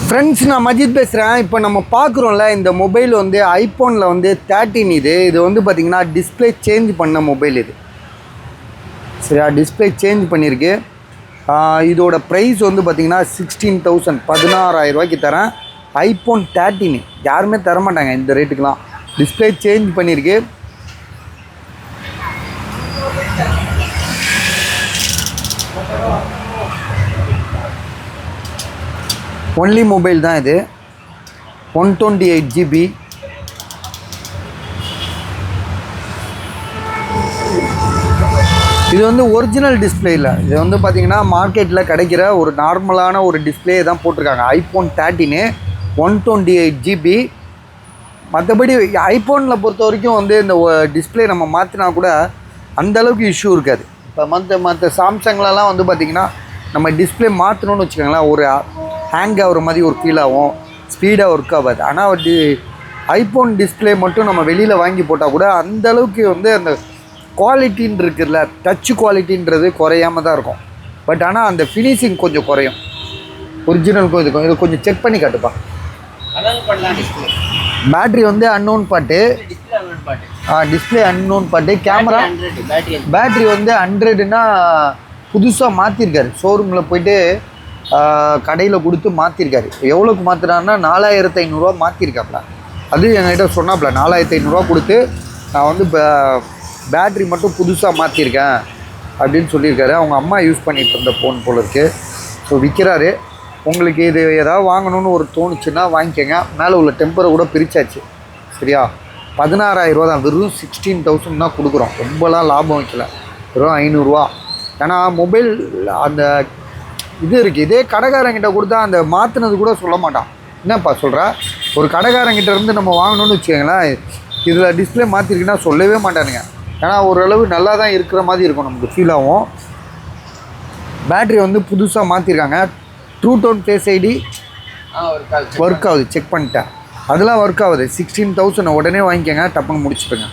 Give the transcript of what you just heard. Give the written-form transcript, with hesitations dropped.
Friends, நான் மஜித் பேசுகிறேன். இப்போ நம்ம பார்க்குறோம்ல, இந்த மொபைல் வந்து ஐஃபோனில் வந்து 13 இது வந்து பார்த்திங்கன்னா டிஸ்பிளே சேஞ்ச் பண்ண மொபைல் இது. சரியா, டிஸ்பிளே சேஞ்ச் பண்ணியிருக்கு. இதோட ப்ரைஸ் வந்து பார்த்திங்கன்னா 16,000 16,000 ரூபாய்க்கு தரேன். ஐஃபோன் 13 யாருமே தரமாட்டாங்க இந்த ரேட்டுக்கெலாம். டிஸ்பிளே சேஞ்ச் பண்ணியிருக்கு. ஒன்லி மொபைல் தான் இது. 128 GB. இது வந்து ஒரிஜினல் டிஸ்பிளே இல்லை. இது வந்து பார்த்திங்கன்னா மார்க்கெட்டில் கிடைக்கிற ஒரு நார்மலான ஒரு டிஸ்பிளே தான் போட்டிருக்காங்க. IPhone 13 128 GB. மற்றபடி ஐஃபோனில் பொறுத்த வரைக்கும் வந்து இந்த டிஸ்பிளே நம்ம மாற்றினா கூட அந்தளவுக்கு இஷ்யூ இருக்காது. இப்போ மற்ற சாம்சங்லலாம் வந்து பார்த்திங்கன்னா நம்ம டிஸ்பிளே மாற்றணும்னு வச்சுக்கோங்களேன், ஒரு ஹேங் ஆகிற மாதிரி ஒரு ஃபீல் ஆகும், ஸ்பீடாக ஒர்க் ஆகாது. ஆனால் ஐஃபோன் டிஸ்பிளே மட்டும் நம்ம வெளியில் வாங்கி போட்டால் கூட அந்தளவுக்கு வந்து அந்த குவாலிட்டின்னு இருக்குல்ல, டச் குவாலிட்டின்றது குறையாமல் தான் இருக்கும். பட் ஆனால் அந்த ஃபினிஷிங் கொஞ்சம் குறையும். ஒரிஜினலுக்கும் இதுக்கும் இதை கொஞ்சம் செக் பண்ணி காட்டுப்பா. பேட்ரி வந்து அன்னோன் பாட்டு, டிஸ்பிளே அன்னோன் பாட்டு. கேமரா பேட்ரி வந்து 100னா புதுசாக மாற்றிருக்காரு. ஷோரூமில் போய்ட்டு கடையில் கொடுத்து மாற்றிருக்காரு. எவ்வளோக்கு மாற்றினாருன்னா 4,500 மாற்றிருக்காப்புல. அது என்கிட்ட சொன்னாப்புல 4,500 கொடுத்து நான் வந்து பேட்ரி மட்டும் புதுசாக மாற்றிருக்கேன் அப்படின்னு சொல்லியிருக்காரு. அவங்க அம்மா யூஸ் பண்ணிகிட்டு இருந்த ஃபோன் போல் இருக்குது. ஸோ விற்கிறாரு. உங்களுக்கு இது ஏதாவது வாங்கணும்னு ஒரு தோணுச்சுன்னா வாங்கிக்கோங்க. மேலே உள்ள டெம்பரை கூட பிரித்தாச்சு. சரியா, 16,000 தான். வெறும் 16,000 தான் கொடுக்குறோம். ரொம்பலாம் லாபம் வைக்கல, வெறும் 500. ஏன்னா மொபைல் அந்த இது இருக்குது. இதே கடைக்காரங்கிட்ட கொடுத்தா அந்த மாற்றினது கூட சொல்ல மாட்டான். என்னப்பா சொல்கிற, ஒரு கடைக்காரங்கிட்ட இருந்து நம்ம வாங்கணும்னு வச்சுக்கோங்களேன், இதில் டிஸ்பிளே மாற்றிருக்குன்னா சொல்லவே மாட்டானுங்க. ஏன்னா ஓரளவு நல்லா தான் இருக்கிற மாதிரி இருக்கும், நமக்கு ஃபீல் ஆகும். பேட்ரி வந்து புதுசாக மாற்றிருக்காங்க. True tone face ID work ஆகுது, செக் பண்ணிட்டேன். அதெல்லாம் ஒர்க் ஆகுது. 16,000 உடனே வாங்கிக்கோங்க, டப்புன்னு முடிச்சுப்பேங்க.